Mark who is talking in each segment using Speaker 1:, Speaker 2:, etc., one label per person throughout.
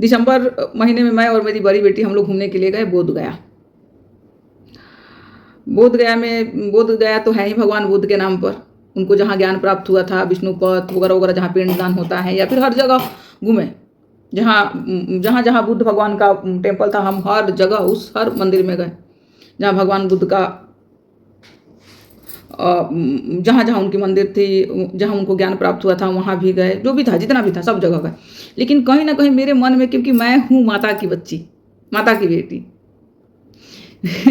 Speaker 1: दिसंबर महीने में मैं और मेरी बड़ी बेटी हम लोग घूमने के लिए गए बोध गया। बोध गया तो है ही भगवान बुद्ध के नाम पर। उनको जहाँ ज्ञान प्राप्त हुआ था, विष्णुपद वगैरह वगैरह, जहाँ पिंडदान होता है, या फिर हर जगह घूमे। जहाँ जहाँ बुद्ध भगवान का टेम्पल था, हम हर जगह उस हर मंदिर में गए जहाँ भगवान बुद्ध का, जहाँ जहाँ उनकी मंदिर थी, जहाँ उनको ज्ञान प्राप्त हुआ था, वहाँ भी गए। जो भी था, जितना भी था, सब जगह गए। लेकिन कहीं ना कहीं मेरे मन में, क्योंकि मैं हूँ माता की बच्ची, माता की बेटी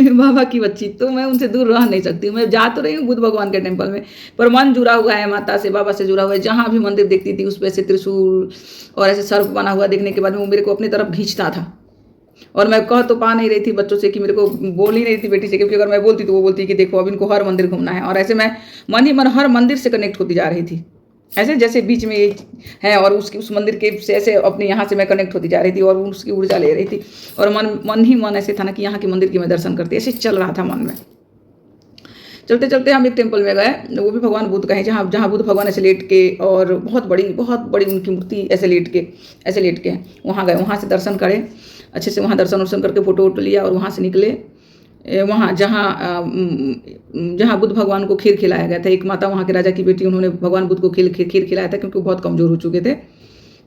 Speaker 1: बाबा की बच्ची, तो मैं उनसे दूर रह नहीं सकती। मैं जा तो रही हूँ बुद्ध भगवान के टेम्पल में, पर मन जुड़ा हुआ है माता से, बाबा से जुड़ा हुआ है। जहाँ भी मंदिर देखती थी उस पर ऐसे त्रिशूल और ऐसे सर्प बना हुआ देखने के बाद में वो मेरे को अपनी तरफ खींचता था। और मैं कह तो पा नहीं रही थी बच्चों से कि मेरे को बोल ही नहीं थी बेटी से, क्योंकि अगर मैं बोलती तो वो बोलती कि देखो अब इनको हर मंदिर घूमना है। और ऐसे मैं मन ही मन हर मंदिर से कनेक्ट होती जा रही थी, ऐसे जैसे बीच में ये है और उस मंदिर के से ऐसे अपने यहाँ से मैं कनेक्ट होती जा रही थी और उसकी ऊर्जा ले रही थी। और मन ही मन ऐसे था ना कि यहाँ के मंदिर की मैं दर्शन करती, ऐसे चल रहा था मन में। चलते चलते हम एक टेम्पल में गए, वो भी भगवान बुद्ध का है, जहाँ बुद्ध भगवान ऐसे लेट के, और बहुत बड़ी उनकी मूर्ति ऐसे लेट के वहाँ गए। वहाँ से दर्शन करे अच्छे से, वहाँ दर्शन वर्शन करके फ़ोटो वोटो लिया और वहाँ से निकले। वहाँ जहाँ बुद्ध भगवान को खीर खिलाया गया था, एक माता वहाँ के राजा की बेटी, उन्होंने भगवान बुद्ध को खीर खिलाया था, क्योंकि वो बहुत कमज़ोर हो चुके थे,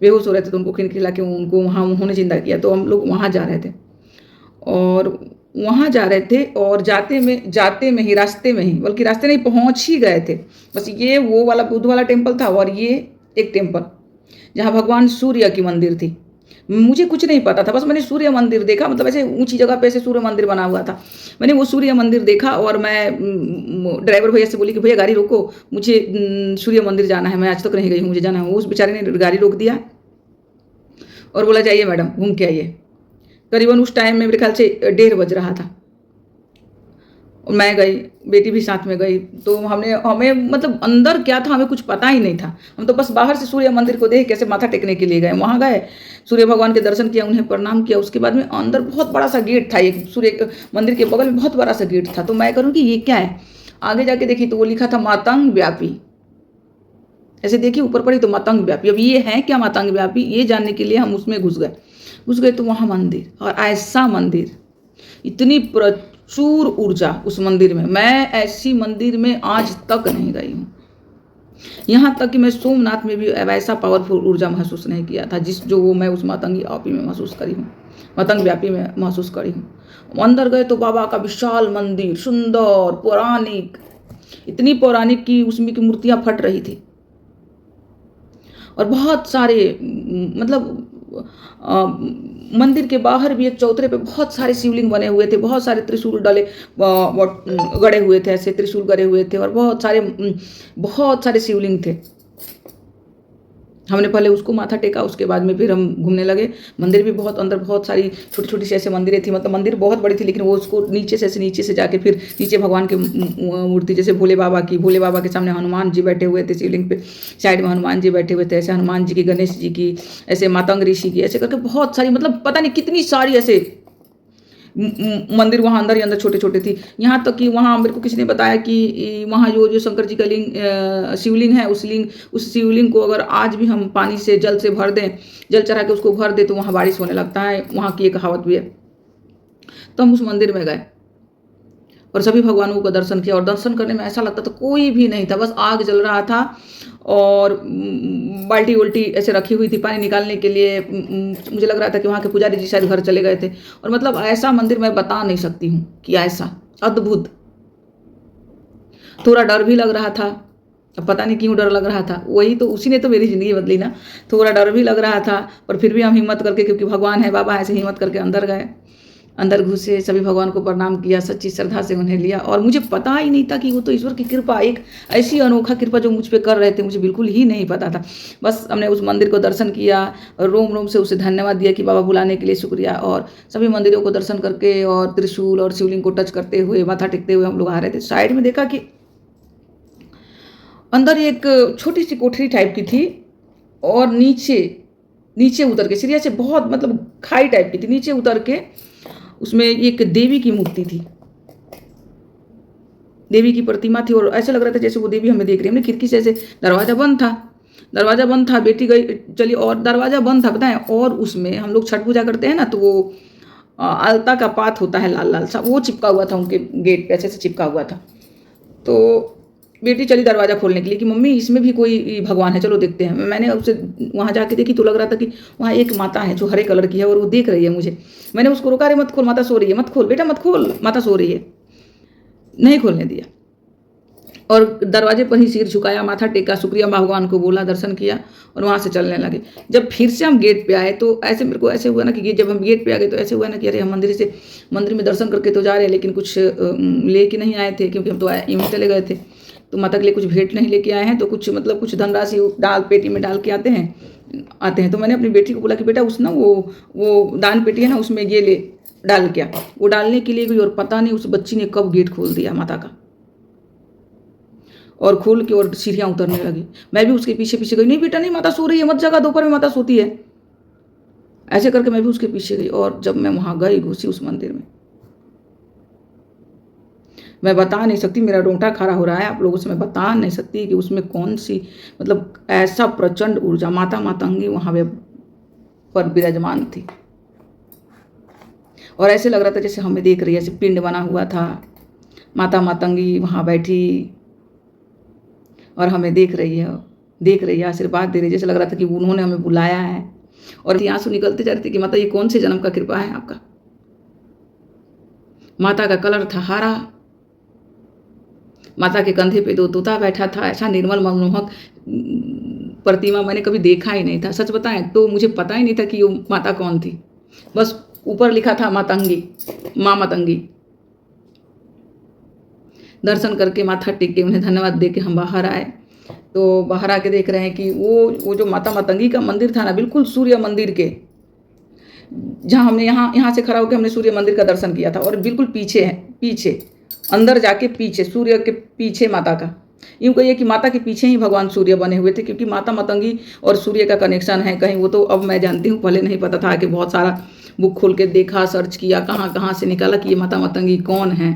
Speaker 1: बेहोश हो रहे थे, तो उनको खीर खिला के उनको वहाँ उन्होंने जिंदा किया। तो हम लोग वहाँ जा रहे थे, और जाते में ही, रास्ते में ही, बल्कि रास्ते नहीं, पहुँच ही गए थे। बस ये वो वाला बुद्ध वाला टेम्पल था, और ये एक टेम्पल जहाँ भगवान सूर्य की मंदिर थी। मुझे कुछ नहीं पता था, बस मैंने सूर्य मंदिर देखा, मतलब ऐसे ऊंची जगह पे ऐसे सूर्य मंदिर बना हुआ था। मैंने वो सूर्य मंदिर देखा और मैं ड्राइवर भैया से बोली कि भैया गाड़ी रोको, मुझे सूर्य मंदिर जाना है, मैं आज तक नहीं गई हूँ, मुझे जाना है। उस बेचारे ने गाड़ी रोक दिया और बोला जाइए मैडम, घूम के आइए। करीबन उस टाइम में मेरे ख्याल से 1:30 बज रहा था। मैं गई, बेटी भी साथ में गई। तो हमें मतलब अंदर क्या था हमें कुछ पता ही नहीं था। हम तो बस बाहर से सूर्य मंदिर को देख कैसे माथा टेकने के लिए गए। वहाँ गए, सूर्य भगवान के दर्शन किया, उन्हें प्रणाम किया। उसके बाद में अंदर बहुत बड़ा सा गेट था, एक सूर्य मंदिर के बगल में बहुत बड़ा सा गेट था। तो मैं करूँ कि ये क्या है, आगे जाके देखी तो वो लिखा था मातंग व्यापी। ऐसे देखिए ऊपर पड़ी तो मातंग व्यापी। अब ये है क्या मातंग व्यापी, ये जानने के लिए हम उसमें घुस गए तो वहाँ मंदिर, और ऐसा मंदिर, इतनी प्रचुर ऊर्जा उस मंदिर में। मैं ऐसी मंदिर में आज तक नहीं गई हूँ। यहाँ तक कि मैं सोमनाथ में भी वैसा पावरफुल ऊर्जा महसूस नहीं किया था जो वो मैं उस मातंगी व्यापी में महसूस करी हूँ, मातंग व्यापी में महसूस करी हूँ। अंदर गए तो बाबा का विशाल मंदिर, सुंदर, पौराणिक, इतनी पौराणिक कि उसमें की मूर्तियाँ फट रही थी। और बहुत सारे मतलब मंदिर के बाहर भी एक चौतरे पे बहुत सारे शिवलिंग बने हुए थे, बहुत सारे त्रिशूल गड़े हुए थे, ऐसे त्रिशूल गड़े हुए थे, और बहुत सारे शिवलिंग थे। हमने पहले उसको माथा टेका, उसके बाद में फिर हम घूमने लगे। मंदिर भी बहुत, अंदर बहुत सारी छोटी छोटी सी ऐसे मंदिरें थी, मतलब मंदिर बहुत बड़ी थी, लेकिन वो उसको नीचे से जाके फिर नीचे भगवान की मूर्ति, जैसे भोले बाबा के सामने हनुमान जी बैठे हुए थे, शिवलिंग पे साइड में हनुमान जी बैठे हुए थे, ऐसे हनुमान जी की, गणेश जी की, ऐसे मातंग ऋषि की, ऐसे करके बहुत सारी, मतलब पता नहीं कितनी सारी ऐसे मंदिर वहाँ अंदर ही अंदर छोटे छोटे थी। यहाँ तक कि वहाँ मेरे को किसी ने बताया कि वहाँ जो शंकर जी का शिवलिंग है, उस शिवलिंग को अगर आज भी हम पानी से, जल से भर दें, जल चढ़ा के उसको भर दें, तो वहाँ बारिश होने लगता है। वहाँ की एक कहावत भी है। तो हम उस मंदिर में गए और सभी भगवानों का दर्शन किया। और दर्शन करने में ऐसा लगता था कोई भी नहीं था, बस आग जल रहा था और बाल्टी उल्टी ऐसे रखी हुई थी पानी निकालने के लिए। मुझे लग रहा था कि वहाँ के पुजारी जी शायद घर चले गए थे। और मतलब ऐसा मंदिर मैं बता नहीं सकती हूँ कि ऐसा अद्भुत। थोड़ा डर भी लग रहा था, अब पता नहीं क्यों डर लग रहा था, वही तो, उसी ने तो मेरी ज़िंदगी बदली ना। थोड़ा डर भी लग रहा था, पर फिर भी हम हिम्मत करके, क्योंकि भगवान है, बाबा, ऐसे हिम्मत करके अंदर गए। अंदर घुसे, सभी भगवान को प्रणाम किया, सच्ची श्रद्धा से उन्हें लिया। और मुझे पता ही नहीं था कि वो तो ईश्वर की कृपा, एक ऐसी अनोखा कृपा जो मुझ पे कर रहे थे, मुझे बिल्कुल ही नहीं पता था। बस हमने उस मंदिर को दर्शन किया और रोम रोम से उसे धन्यवाद दिया कि बाबा बुलाने के लिए शुक्रिया। और सभी मंदिरों को दर्शन करके और त्रिशूल और शिवलिंग को टच करते हुए, माथा टेकते हुए हम लोग आ रहे थे। साइड में देखा कि अंदर एक छोटी सी कोठरी टाइप की थी, और नीचे उतर के सीढ़ियाँ से बहुत, मतलब खाई टाइप की थी, नीचे उतर के उसमें एक देवी की मूर्ति थी, देवी की प्रतिमा थी। और ऐसा लग रहा था जैसे वो देवी हमें देख रही है। हमने खिड़की से, ऐसे दरवाजा बंद था, दरवाज़ा बंद था, बेटी गई चली और दरवाज़ा बंद था बताएँ, और उसमें हम लोग छठ पूजा करते हैं ना, तो वो अलता का पात होता है लाल-लाल सा, वो चिपका हुआ था उनके गेट पे, ऐसे से चिपका हुआ था। तो बेटी चली दरवाज़ा खोलने के लिए कि मम्मी इसमें भी कोई भगवान है, चलो देखते हैं। मैंने उससे वहाँ जाके देखी तो लग रहा था कि वहाँ एक माता है जो हरे कलर की है और वो देख रही है मुझे। मैंने उसको रोका, अरे मत खोल, माता सो रही है, मत खोल बेटा, मत खोल, माता सो रही है। नहीं खोलने दिया और दरवाजे पर ही सिर झुकाया, माथा टेका, शुक्रिया भगवान को बोला, दर्शन किया और वहाँ से चलने लगे। जब फिर से हम गेट पे आए तो ऐसे मेरे को ऐसे हुआ ना कि जब हम गेट पे आ गए तो ऐसे हुआ ना कि अरे हम मंदिर में दर्शन करके तो जा रहे हैं, लेकिन कुछ लेके नहीं आए थे, क्योंकि हम तो यूँ ही चले गए थे। तो माता के लिए कुछ भेंट नहीं लेके आए हैं, तो कुछ मतलब कुछ धनराशि डाल पेटी में डाल के आते हैं। तो मैंने अपनी बेटी को बोला कि बेटा उस ना वो दान पेटी है ना, उसमें ये ले डाल के आ। वो डालने के लिए गई और पता नहीं उस बच्ची ने कब गेट खोल दिया माता का, और खोल के और सीढ़ियाँ उतरने लगी। मैं भी उसके पीछे पीछे गई, नहीं बेटा नहीं, माता सो रही है, मत जगा, दोपहर में माता सोती है। ऐसे करके मैं भी उसके पीछे गई और जब मैं वहाँ गई, घुसी उस मंदिर में, मैं बता नहीं सकती, मेरा रोंगटा खड़ा हो रहा है आप लोगों से, मैं बता नहीं सकती कि उसमें कौन सी मतलब ऐसा प्रचंड ऊर्जा, माता मातंगी वहाँ पर विराजमान थी। और ऐसे लग रहा था जैसे हमें देख रही है, ऐसे पिंड बना हुआ था, माता मातंगी वहाँ बैठी और हमें देख रही है, आशीर्वाद दे रही है। जैसे लग रहा था कि उन्होंने हमें बुलाया है। और आंसू निकलते जा रहे थे कि माता ये कौन से जन्म का कृपा है आपका। माता का कलर था हरा, माता के कंधे पे 2 तोता बैठा था। ऐसा निर्मल मनमोहक प्रतिमा मैंने कभी देखा ही नहीं था। सच बताएं तो मुझे पता ही नहीं था कि वो माता कौन थी, बस ऊपर लिखा था मातंगी, माँ मातंगी। दर्शन करके माथा टेक के उन्हें धन्यवाद दे के हम बाहर आए। तो बाहर आके देख रहे हैं कि वो जो माता मातंगी का मंदिर था ना, बिल्कुल सूर्य मंदिर के, जहाँ हमने यहाँ से खड़ा होकर हमने सूर्य मंदिर का दर्शन किया था, और बिल्कुल पीछे अंदर जाके पीछे सूर्य के पीछे माता का, यूँ कहिए कि माता के पीछे ही भगवान सूर्य बने हुए थे, क्योंकि माता मातंगी और सूर्य का कनेक्शन है कहीं, वो तो अब मैं जानती हूँ, पहले नहीं पता था। कि बहुत सारा बुक खोल के देखा, सर्च किया, कहाँ से निकाला कि ये माता मातंगी कौन है,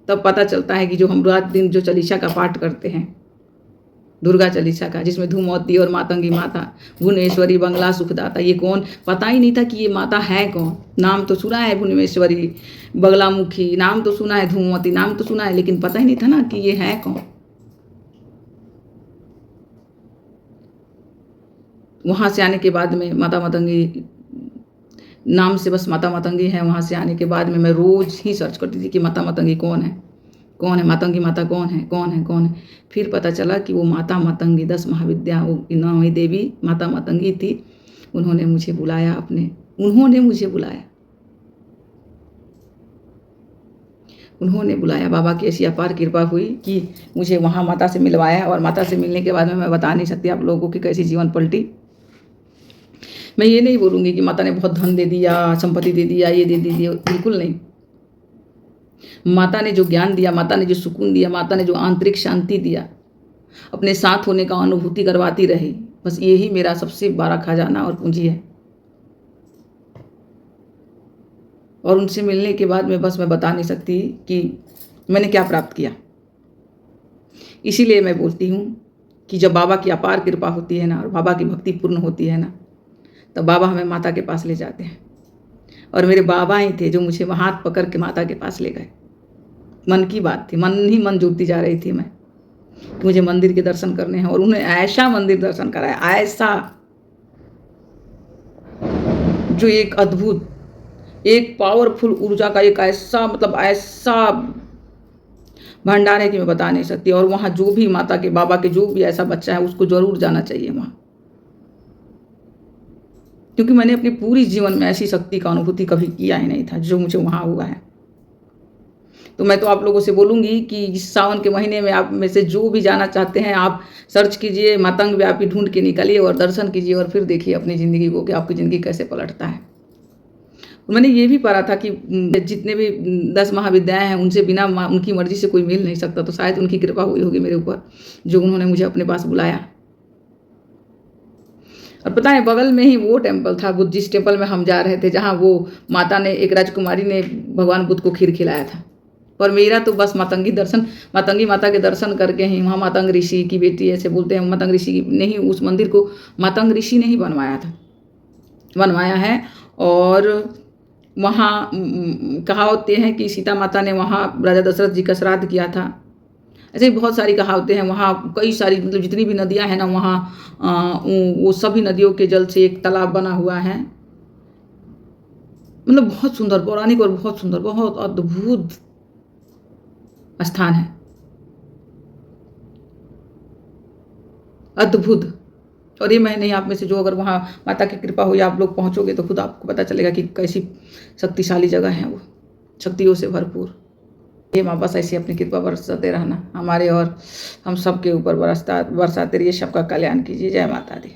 Speaker 1: तब पता चलता है कि जो हम रात दिन जो चालीसा का पाठ करते हैं, दुर्गा चालीसा का, जिसमें धूमवती और मातंगी माता, भुवनेश्वरी, बंगला सुखदाता, ये कौन, पता ही नहीं था कि ये माता है कौन। नाम तो सुना है भुवनेश्वरी, बगलामुखी, नाम तो सुना है, धूमवती नाम तो सुना है, लेकिन पता ही नहीं था ना कि ये है कौन। वहाँ से आने के बाद में माता मातंगी नाम से बस माता मातंगी है। वहाँ से आने के बाद में मैं रोज़ ही सर्च करती थी कि माता मातंगी कौन है, मातंगी माता कौन है। फिर पता चला कि वो माता मातंगी 10 महाविद्या, वो 9वीं देवी माता मातंगी थी। उन्होंने मुझे बुलाया बाबा की ऐसी अपार कृपा हुई कि मुझे वहाँ माता से मिलवाया, और माता से मिलने के बाद में मैं बता नहीं सकती आप लोगों को कि कैसी जीवन पलटी। मैं ये नहीं बोलूँगी कि माता ने बहुत धन दे दिया, संपत्ति दे दिया, ये दे दिया, बिल्कुल नहीं। माता ने जो ज्ञान दिया, माता ने जो सुकून दिया, माता ने जो आंतरिक शांति दिया, अपने साथ होने का अनुभूति करवाती रही, बस यही मेरा सबसे बड़ा खजाना और पूंजी है। और उनसे मिलने के बाद में बस मैं बता नहीं सकती कि मैंने क्या प्राप्त किया। इसीलिए मैं बोलती हूँ कि जब बाबा की अपार कृपा होती है ना, और बाबा की भक्ति पूर्ण होती है ना, तब बाबा हमें माता के पास ले जाते हैं। और मेरे बाबा ही थे जो मुझे हाथ पकड़ के माता के पास ले गए। मन की बात थी, मन ही मन जुड़ती जा रही थी मैं कि मुझे मंदिर के दर्शन करने हैं, और उन्हें ऐसा मंदिर दर्शन कराया, ऐसा जो एक अद्भुत, एक पावरफुल ऊर्जा का एक ऐसा मतलब ऐसा भंडार है कि मैं बता नहीं सकती। और वहाँ जो भी माता के, बाबा के जो भी ऐसा बच्चा है, उसको जरूर जाना चाहिए वहाँ, क्योंकि मैंने अपने पूरी जीवन में ऐसी शक्ति का अनुभूति कभी किया ही नहीं था जो मुझे वहाँ हुआ है। तो मैं तो आप लोगों से बोलूँगी कि इस सावन के महीने में आप में से जो भी जाना चाहते हैं, आप सर्च कीजिए, मातंग व्यापी ढूंढ के निकलिए और दर्शन कीजिए, और फिर देखिए अपनी ज़िंदगी को कि आपकी ज़िंदगी कैसे पलटता है। मैंने ये भी पढ़ा था कि जितने भी 10 महाविद्याएं हैं, उनसे बिना उनकी मर्जी से कोई मिल नहीं सकता। तो शायद उनकी कृपा हुई होगी मेरे ऊपर, जो उन्होंने मुझे अपने पास बुलाया। और पता है, बगल में ही वो टेम्पल था, बुद्धिस्ट टेम्पल में हम जा रहे थे, जहाँ वो माता ने, एक राजकुमारी ने भगवान बुद्ध को खीर खिलाया था। और मेरा तो बस मातंगी माता के दर्शन करके ही, वहाँ मातंग ऋषि की बेटी ऐसे बोलते हैं, मातंग ऋषि ने ही उस मंदिर को मातंग ऋषि ने ही बनवाया है। और वहाँ कहावतें हैं कि सीता माता ने वहाँ राजा दशरथ जी का श्राद्ध किया था। ऐसे ही बहुत सारी कहावतें हैं। वहाँ कई सारी मतलब जितनी भी नदियाँ हैं ना, वहाँ वो सभी नदियों के जल से एक तालाब बना हुआ है। मतलब बहुत सुंदर, पौराणिक और बहुत सुंदर, बहुत अद्भुत स्थान है, अद्भुत। और ये मैं नहीं, आप में से जो अगर वहाँ माता की कृपा हुई, आप लोग पहुँचोगे तो खुद आपको पता चलेगा कि कैसी शक्तिशाली जगह है वो, शक्तियों से भरपूर। हे माँ, बस ऐसी अपनी कृपा बरसाते रहना हमारे और हम सब के ऊपर, बरसाते रहिए, सबका कल्याण कीजिए। जय माता दी।